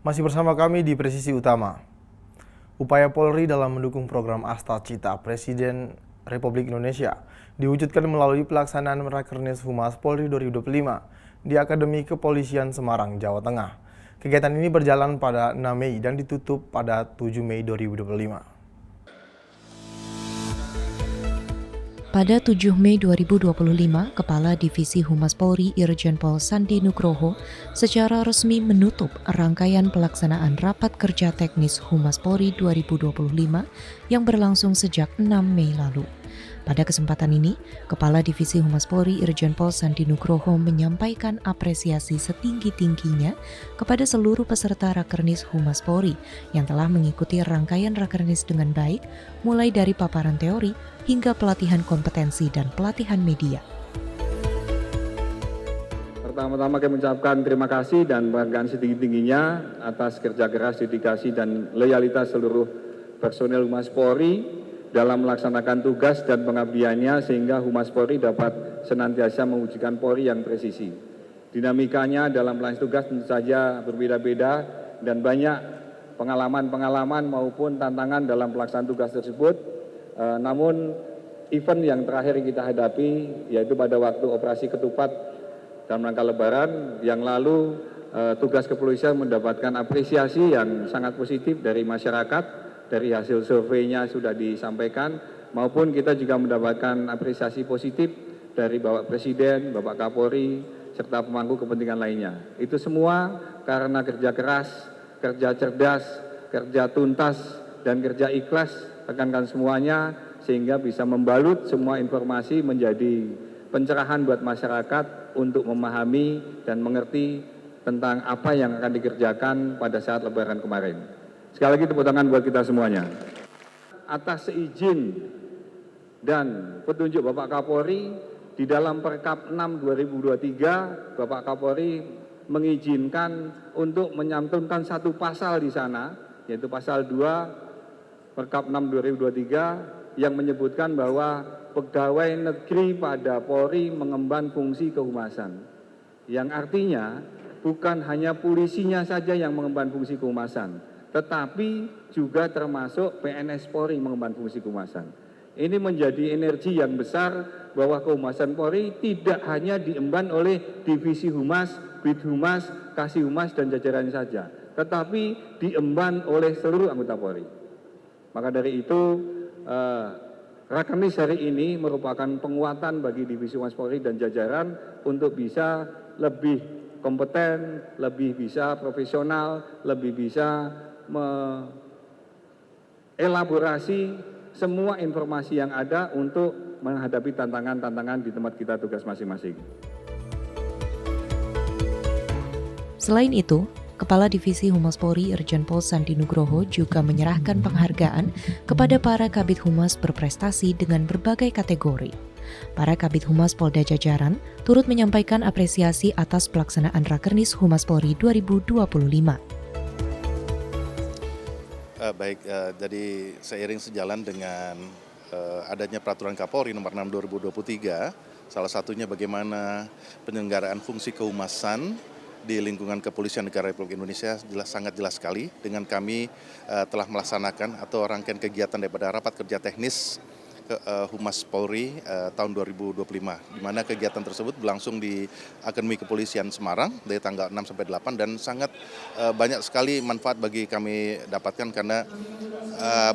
Masih bersama kami di Presisi Utama. Upaya Polri dalam mendukung program Asta Cita Presiden Republik Indonesia diwujudkan melalui pelaksanaan Rakernas Humas Polri 2025 di Akademi Kepolisian Semarang, Jawa Tengah. Kegiatan ini berjalan pada 6 Mei dan ditutup pada 7 Mei 2025. Pada 7 Mei 2025, Kepala Divisi Humas Polri Irjen Pol Sandi Nugroho secara resmi menutup rangkaian pelaksanaan Rapat Kerja Teknis Humas Polri 2025 yang berlangsung sejak 6 Mei lalu. Pada kesempatan ini, Kepala Divisi Humas Polri Irjen Pol Sandi Nugroho menyampaikan apresiasi setinggi-tingginya kepada seluruh peserta Rakernas Humas Polri yang telah mengikuti rangkaian Rakernas dengan baik, mulai dari paparan teori hingga pelatihan kompetensi dan pelatihan media. Pertama-tama kami mengucapkan terima kasih dan penghargaan setinggi-tingginya atas kerja keras, dedikasi, dan loyalitas seluruh personel Humas Polri dalam melaksanakan tugas dan pengabdiannya sehingga Humas Polri dapat senantiasa mewujudkan Polri yang presisi. Dinamikanya dalam pelaksana tugas tentu saja berbeda-beda dan banyak pengalaman-pengalaman maupun tantangan dalam pelaksanaan tugas tersebut. Namun event yang terakhir kita hadapi yaitu pada waktu operasi ketupat dalam rangka Lebaran yang lalu, tugas kepolisian mendapatkan apresiasi yang sangat positif dari masyarakat. Dari hasil surveinya sudah disampaikan, maupun kita juga mendapatkan apresiasi positif dari Bapak Presiden, Bapak Kapolri, serta pemangku kepentingan lainnya. Itu semua karena kerja keras, kerja cerdas, kerja tuntas, dan kerja ikhlas rekan-rekan semuanya, sehingga bisa membalut semua informasi menjadi pencerahan buat masyarakat untuk memahami dan mengerti tentang apa yang akan dikerjakan pada saat Lebaran kemarin. Sekali lagi tepuk tangan buat kita semuanya. Atas seizin dan petunjuk Bapak Kapolri, di dalam Perkap 6 2023, Bapak Kapolri mengizinkan untuk menyantumkan satu pasal di sana, yaitu pasal 2 Perkap 6 2023 yang menyebutkan bahwa pegawai negeri pada Polri mengemban fungsi kehumasan. Yang artinya bukan hanya polisinya saja yang mengemban fungsi kehumasan, tetapi juga termasuk PNS Polri mengemban fungsi kehumasan. Ini menjadi energi yang besar bahwa kehumasan Polri tidak hanya diemban oleh Divisi Humas, Bid Humas, Kasih Humas, dan jajarannya saja, tetapi diemban oleh seluruh anggota Polri. Maka dari itu, Rakernas hari ini merupakan penguatan bagi Divisi Humas Polri dan jajaran untuk bisa lebih kompeten, lebih bisa profesional, lebih bisa mengelaborasi semua informasi yang ada untuk menghadapi tantangan-tantangan di tempat kita tugas masing-masing. Selain itu, Kepala Divisi Humas Polri Irjen Pol Sandi Nugroho juga menyerahkan penghargaan kepada para Kabid Humas berprestasi dengan berbagai kategori. Para Kabid Humas Polda jajaran turut menyampaikan apresiasi atas pelaksanaan Rakernas Humas Polri 2025. Jadi seiring sejalan dengan adanya Peraturan Kapolri Nomor 6 2023, salah satunya bagaimana penyelenggaraan fungsi kehumasan di lingkungan Kepolisian Negara Republik Indonesia sangat jelas sekali dengan kami telah melaksanakan atau rangkaian kegiatan daripada Rapat Kerja Teknis Humas Polri tahun 2025, di mana kegiatan tersebut berlangsung di Akademi Kepolisian Semarang dari tanggal 6 sampai 8 dan sangat banyak sekali manfaat bagi kami dapatkan karena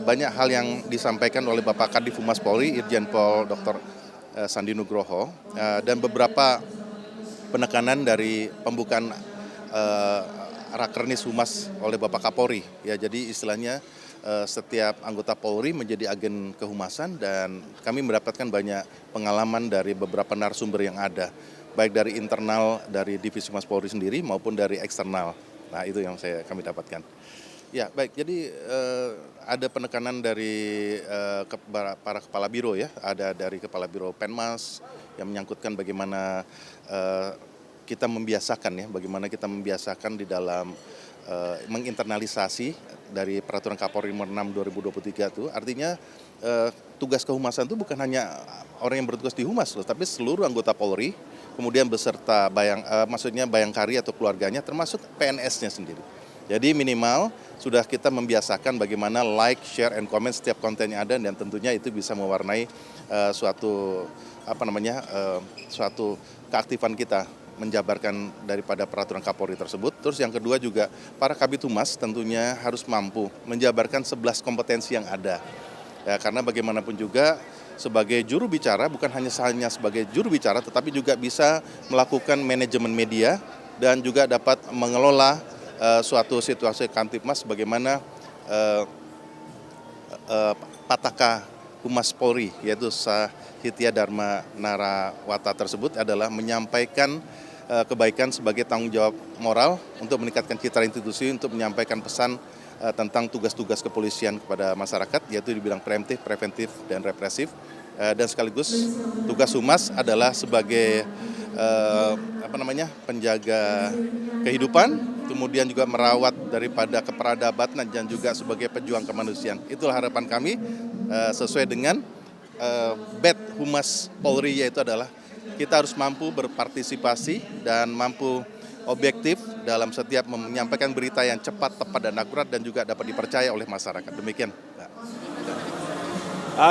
banyak hal yang disampaikan oleh Bapak Kadif Humas Polri Irjen Pol Dr. Sandi Nugroho dan beberapa penekanan dari pembukaan Rakernas Humas oleh Bapak Kapolri. Ya, jadi istilahnya setiap anggota Polri menjadi agen kehumasan dan kami mendapatkan banyak pengalaman dari beberapa narasumber yang ada, baik dari internal dari Divisi Humas Polri sendiri maupun dari eksternal. Nah, itu yang kami dapatkan. Ya, baik. Jadi ada penekanan dari para kepala biro ya, ada dari Kepala Biro Penmas yang menyangkutkan bagaimana kita membiasakan ya, bagaimana kita membiasakan di dalam menginternalisasi dari Peraturan Kapolri Nomor 6 2023 itu, artinya tugas kehumasan itu bukan hanya orang yang bertugas di Humas loh, tapi seluruh anggota Polri, kemudian beserta maksudnya bayangkari atau keluarganya, termasuk PNS-nya sendiri. Jadi minimal sudah kita membiasakan bagaimana like, share, and comment setiap konten yang ada, dan tentunya itu bisa mewarnai suatu keaktifan kita menjabarkan daripada peraturan Kapolri tersebut. Terus yang kedua juga para Kabid Humas tentunya harus mampu menjabarkan 11 kompetensi yang ada. Ya, karena bagaimanapun juga sebagai juru bicara, bukan hanya sebagai juru bicara, tetapi juga bisa melakukan manajemen media dan juga dapat mengelola suatu situasi Kamtibmas bagaimana Pataka Humas Polri, yaitu Sahitya Dharma Narawata tersebut adalah menyampaikan kebaikan sebagai tanggung jawab moral untuk meningkatkan citra institusi, untuk menyampaikan pesan tentang tugas-tugas kepolisian kepada masyarakat, yaitu di bidang preemptif, preventif, dan represif. Dan sekaligus tugas Humas adalah sebagai penjaga kehidupan, kemudian juga merawat daripada keperadaban dan juga sebagai pejuang kemanusiaan. Itulah harapan kami sesuai dengan BET Humas Polri, yaitu adalah kita harus mampu berpartisipasi dan mampu objektif dalam setiap menyampaikan berita yang cepat, tepat, dan akurat, dan juga dapat dipercaya oleh masyarakat. Demikian.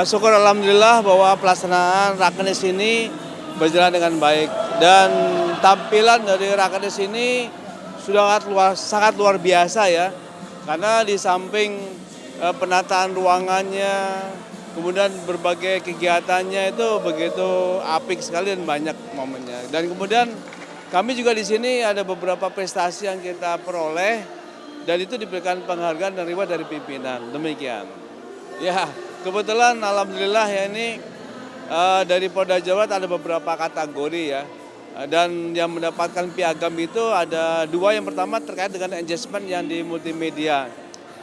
Syukur alhamdulillah bahwa pelaksanaan Rakernis ini berjalan dengan baik, dan tampilan dari Rakernis ini sudah sangat luar biasa ya, karena di samping penataan ruangannya, kemudian berbagai kegiatannya itu begitu apik sekali dan banyak momennya. Dan kemudian kami juga di sini ada beberapa prestasi yang kita peroleh, dan itu diberikan penghargaan dan reward dari pimpinan. Demikian. Ya, kebetulan alhamdulillah ya ini dari Polda Jawa Barat ada beberapa kategori ya. Dan yang mendapatkan piagam itu ada 2. Yang pertama terkait dengan engagement yang di multimedia.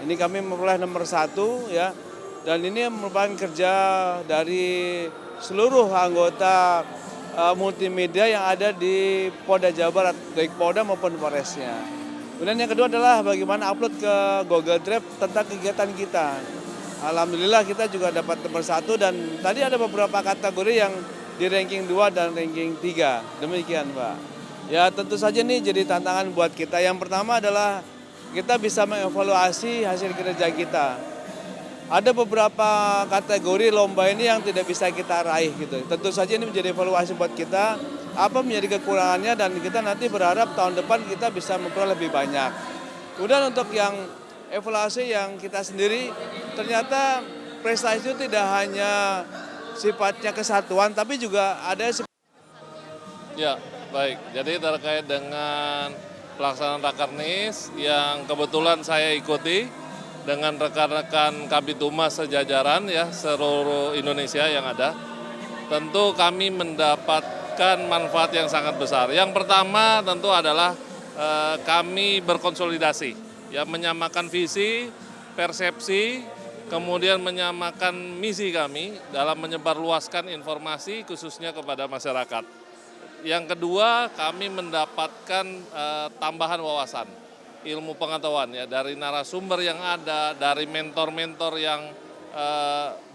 Ini kami memperoleh nomor 1 ya. Dan ini merupakan kerja dari seluruh anggota multimedia yang ada di Polda Jawa Barat, baik Polda maupun Polresnya. Kemudian yang kedua adalah bagaimana upload ke Google Drive tentang kegiatan kita. Alhamdulillah kita juga dapat nomor 1, dan tadi ada beberapa kategori yang di ranking 2 dan ranking 3. Demikian Pak. Ya tentu saja ini jadi tantangan buat kita. Yang pertama adalah kita bisa mengevaluasi hasil kerja kita. Ada beberapa kategori lomba ini yang tidak bisa kita raih gitu. Tentu saja ini menjadi evaluasi buat kita, apa menjadi kekurangannya, dan kita nanti berharap tahun depan kita bisa memperoleh lebih banyak. Kemudian untuk yang evaluasi yang kita sendiri, ternyata prestasi itu tidak hanya sifatnya kesatuan, tapi juga ada. Ya, baik. Jadi terkait dengan pelaksanaan Rakernis yang kebetulan saya ikuti dengan rekan-rekan Kabid Humas sejajaran ya seluruh Indonesia yang ada, tentu kami mendapatkan manfaat yang sangat besar. Yang pertama tentu adalah kami berkonsolidasi, ya menyamakan visi, persepsi, kemudian menyamakan misi kami dalam menyebarluaskan informasi khususnya kepada masyarakat. Yang kedua, kami mendapatkan tambahan wawasan, ilmu pengetahuan ya dari narasumber yang ada, dari mentor-mentor yang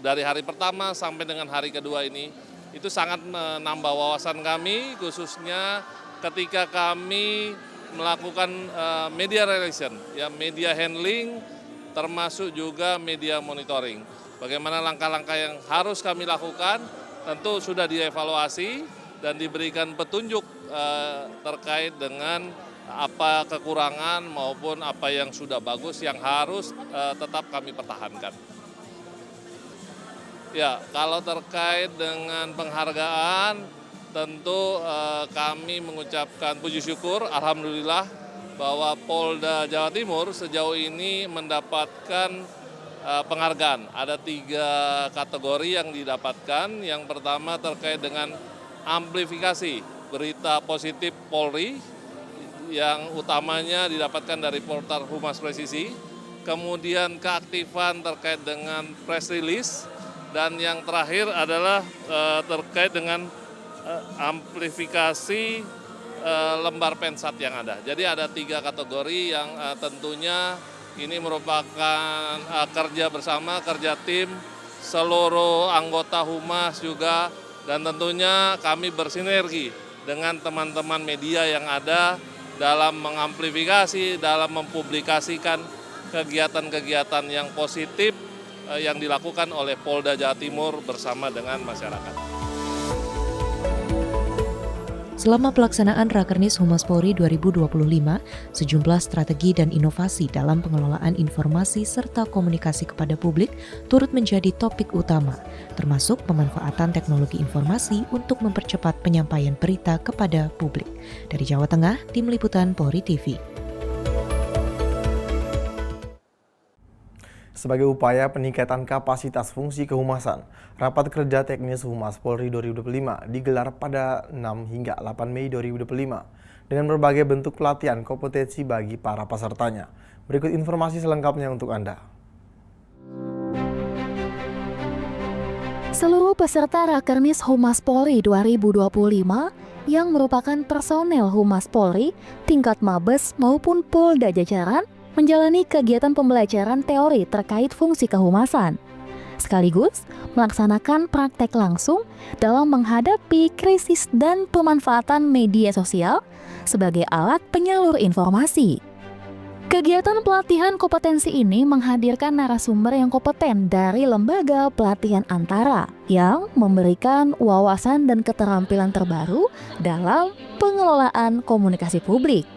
dari hari pertama sampai dengan hari kedua ini, itu sangat menambah wawasan kami, khususnya ketika kami melakukan media relation, ya media handling, termasuk juga media monitoring. Bagaimana langkah-langkah yang harus kami lakukan, tentu sudah dievaluasi dan diberikan petunjuk terkait dengan apa kekurangan maupun apa yang sudah bagus yang harus tetap kami pertahankan. Ya, kalau terkait dengan penghargaan, tentu kami mengucapkan puji syukur, alhamdulillah bahwa Polda Jawa Timur sejauh ini mendapatkan penghargaan. Ada 3 kategori yang didapatkan. Yang pertama terkait dengan amplifikasi berita positif Polri, yang utamanya didapatkan dari portal Humas Presisi, kemudian keaktifan terkait dengan press release, dan yang terakhir adalah terkait dengan amplifikasi lembar pensat yang ada. Jadi ada 3 kategori yang tentunya ini merupakan kerja bersama, kerja tim, seluruh anggota humas juga, dan tentunya kami bersinergi dengan teman-teman media yang ada dalam mengamplifikasi, dalam mempublikasikan kegiatan-kegiatan yang positif yang dilakukan oleh Polda Jawa Timur bersama dengan masyarakat. Selama pelaksanaan Rakernis Humas Polri 2025, sejumlah strategi dan inovasi dalam pengelolaan informasi serta komunikasi kepada publik turut menjadi topik utama, termasuk pemanfaatan teknologi informasi untuk mempercepat penyampaian berita kepada publik. Dari Jawa Tengah, Tim Liputan Polri TV. Sebagai upaya peningkatan kapasitas fungsi kehumasan, Rapat Kerja Teknis Humas Polri 2025 digelar pada 6 hingga 8 Mei 2025 dengan berbagai bentuk pelatihan kompetensi bagi para pesertanya. Berikut informasi selengkapnya untuk Anda. Seluruh peserta Rakernis Humas Polri 2025 yang merupakan personel Humas Polri, tingkat Mabes maupun Polda jajaran menjalani kegiatan pembelajaran teori terkait fungsi kehumasan, sekaligus melaksanakan praktek langsung dalam menghadapi krisis dan pemanfaatan media sosial sebagai alat penyalur informasi. Kegiatan pelatihan kompetensi ini menghadirkan narasumber yang kompeten dari lembaga pelatihan antara yang memberikan wawasan dan keterampilan terbaru dalam pengelolaan komunikasi publik.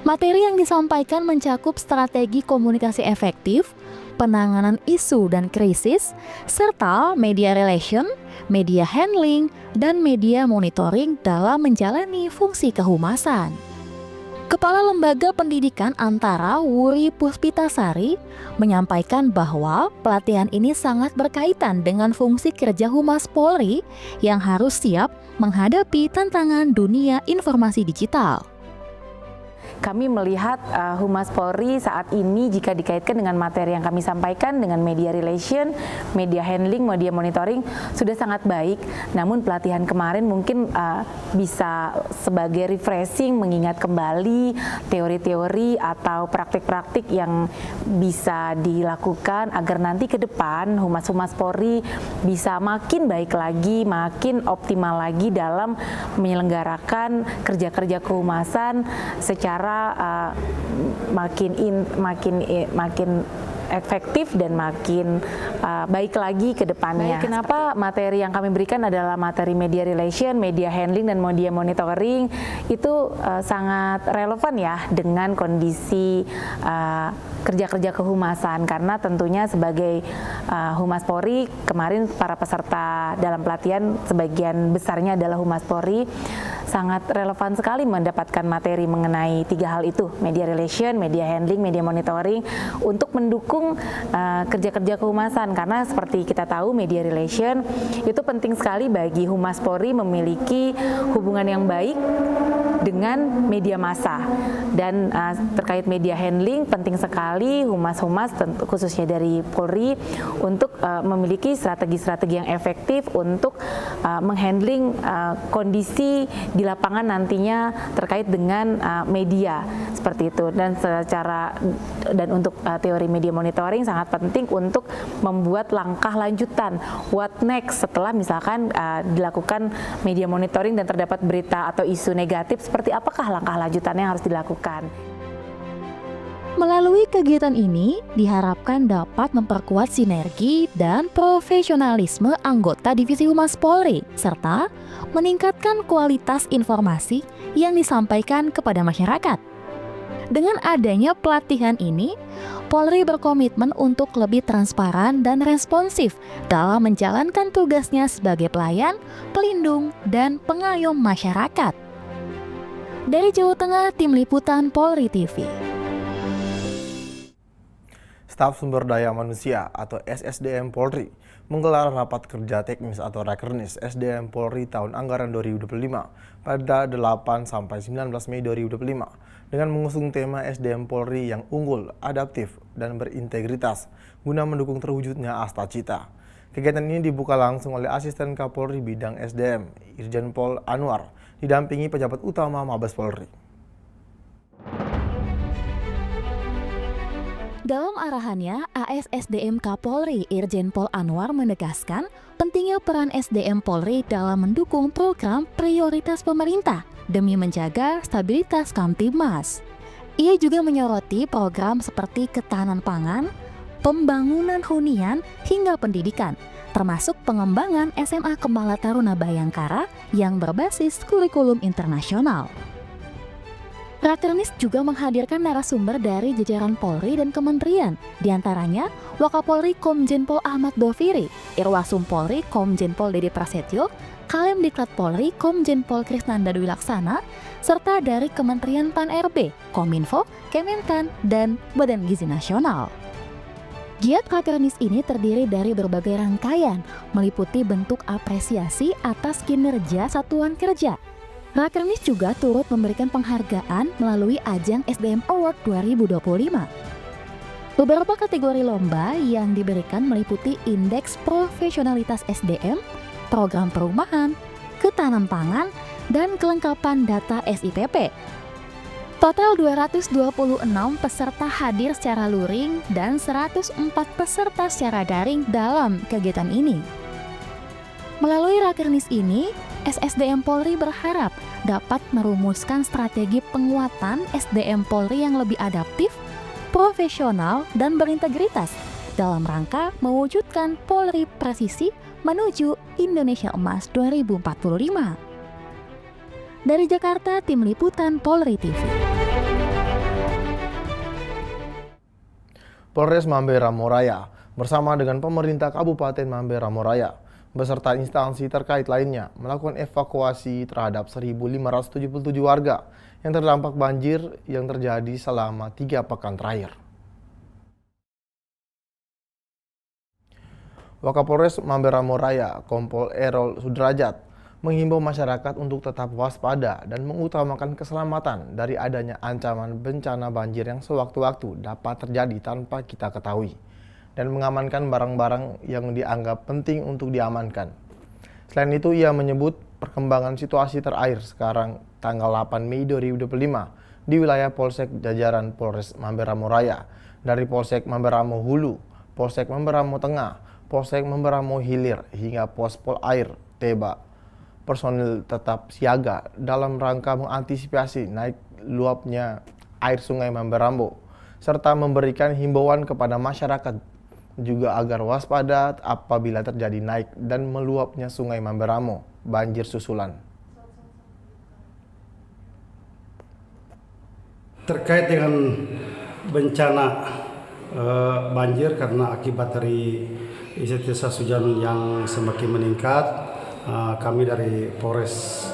Materi yang disampaikan mencakup strategi komunikasi efektif, penanganan isu dan krisis, serta media relation, media handling, dan media monitoring dalam menjalani fungsi kehumasan. Kepala Lembaga Pendidikan Antara Wuri Puspitasari menyampaikan bahwa pelatihan ini sangat berkaitan dengan fungsi kerja Humas Polri yang harus siap menghadapi tantangan dunia informasi digital. Kami melihat Humas Polri saat ini jika dikaitkan dengan materi yang kami sampaikan dengan media relation, media handling, media monitoring sudah sangat baik. Namun pelatihan kemarin mungkin bisa sebagai refreshing, mengingat kembali teori-teori atau praktik-praktik yang bisa dilakukan agar nanti ke depan Humas-Humas Polri bisa makin baik lagi, makin optimal lagi dalam menyelenggarakan kerja-kerja kehumasan secara makin efektif dan makin baik lagi ke depannya. Kenapa materi yang kami berikan adalah materi media relation, media handling, dan media monitoring itu sangat relevan ya dengan kondisi kerja-kerja kehumasan, karena tentunya sebagai Humas Polri kemarin para peserta dalam pelatihan sebagian besarnya adalah Humas Polri, sangat relevan sekali mendapatkan materi mengenai 3 hal itu, media relation, media handling, media monitoring, untuk mendukung kerja-kerja kehumasan. Karena seperti kita tahu media relation itu penting sekali bagi Humas Polri memiliki hubungan yang baik dengan media massa. Dan terkait media handling penting sekali Humas-Humas khususnya dari Polri untuk memiliki strategi-strategi yang efektif untuk menghandling kondisi di lapangan nantinya terkait dengan media seperti itu. Dan untuk teori media monitoring sangat penting untuk membuat langkah lanjutan, what next setelah misalkan dilakukan media monitoring dan terdapat berita atau isu negatif, seperti apakah langkah lanjutannya yang harus dilakukan. Melalui kegiatan ini diharapkan dapat memperkuat sinergi dan profesionalisme anggota Divisi Humas Polri serta meningkatkan kualitas informasi yang disampaikan kepada masyarakat. Dengan adanya pelatihan ini, Polri berkomitmen untuk lebih transparan dan responsif dalam menjalankan tugasnya sebagai pelayan, pelindung, dan pengayom masyarakat. Dari Jawa Tengah, Tim Liputan Polri TV. Staf Sumber Daya Manusia atau SSDM Polri menggelar rapat kerja teknis atau Rakernis SDM Polri tahun anggaran 2025 pada 8 sampai 19 Mei 2025 dengan mengusung tema SDM Polri yang unggul, adaptif, dan berintegritas guna mendukung terwujudnya Asta Cita. Kegiatan ini dibuka langsung oleh Asisten Kapolri Bidang SDM, Irjen Pol Anwar, didampingi pejabat utama Mabes Polri. Dalam arahannya, ASSDM Kapolri Irjen Pol Anwar menegaskan pentingnya peran SDM Polri dalam mendukung program prioritas pemerintah demi menjaga stabilitas Kamtibmas. Ia juga menyoroti program seperti ketahanan pangan, pembangunan hunian, hingga pendidikan, termasuk pengembangan SMA Kemala Taruna Bayangkara yang berbasis kurikulum internasional. Rakernis juga menghadirkan narasumber dari jajaran Polri dan kementerian, diantaranya Wakapolri Komjen Pol Ahmad Doviri, Irwasum Polri Komjen Pol Dede Prasetyo, Kalem Diklat Polri Komjen Pol Krisnanda Dwi Laksana, serta dari Kementerian Pan-RB, Kominfo, Kementan, dan Badan Gizi Nasional. Giat Rakernis ini terdiri dari berbagai rangkaian, meliputi bentuk apresiasi atas kinerja satuan kerja. Rakernis juga turut memberikan penghargaan melalui ajang SDM Award 2025. Beberapa kategori lomba yang diberikan meliputi indeks profesionalitas SDM, program perumahan, ketahanan pangan, dan kelengkapan data SIPP. Total 226 peserta hadir secara luring dan 104 peserta secara daring dalam kegiatan ini. Melalui Rakernis ini, SSDM Polri berharap dapat merumuskan strategi penguatan SDM Polri yang lebih adaptif, profesional, dan berintegritas dalam rangka mewujudkan Polri presisi menuju Indonesia Emas 2045. Dari Jakarta, Tim Liputan Polri TV. Polres Mamber Ramo Raya bersama dengan pemerintah Kabupaten Mamber Ramo Raya beserta instansi terkait lainnya melakukan evakuasi terhadap 1.577 warga yang terdampak banjir yang terjadi selama 3 pekan terakhir. Wakapolres Mamber Ramo Raya, Kompol Erol Sudrajat, menghimbau masyarakat untuk tetap waspada dan mengutamakan keselamatan dari adanya ancaman bencana banjir yang sewaktu-waktu dapat terjadi tanpa kita ketahui, dan mengamankan barang-barang yang dianggap penting untuk diamankan. Selain itu, ia menyebut perkembangan situasi terakhir sekarang tanggal 8 Mei 2025 di wilayah Polsek jajaran Polres Mamber Ramo Raya, dari Polsek Mamber Ramo Hulu, Polsek Mamber Ramo Tengah, Polsek Mamber Ramo Hilir, hingga Pos Pol Air Teba. Personil tetap siaga dalam rangka mengantisipasi naik luapnya air sungai Mamber Ramo, serta memberikan himbauan kepada masyarakat juga agar waspada apabila terjadi naik dan meluapnya sungai Mamber Ramo, banjir susulan. Terkait dengan bencana banjir karena akibat dari intensitas hujan yang semakin meningkat, kami dari Polres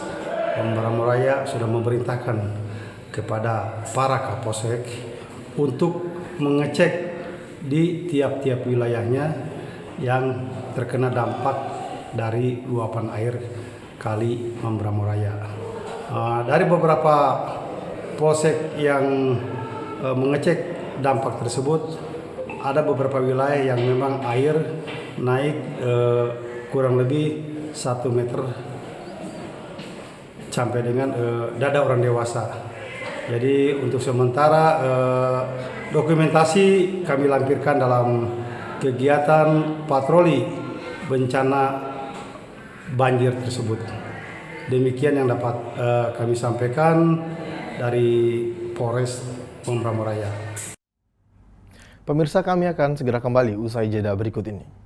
Mamber Ramo Raya sudah memerintahkan kepada para Kapolsek untuk mengecek di tiap-tiap wilayahnya yang terkena dampak dari luapan air Kali Mamber Ramo Raya. Dari beberapa polsek yang mengecek dampak tersebut, ada beberapa wilayah yang memang air naik kurang lebih 1 meter sampai dengan dada orang dewasa. Jadi untuk sementara dokumentasi kami lampirkan dalam kegiatan patroli bencana banjir tersebut. Demikian yang dapat kami sampaikan dari Polres Mamber Ramo Raya. Pemirsa, kami akan segera kembali usai jeda berikut ini.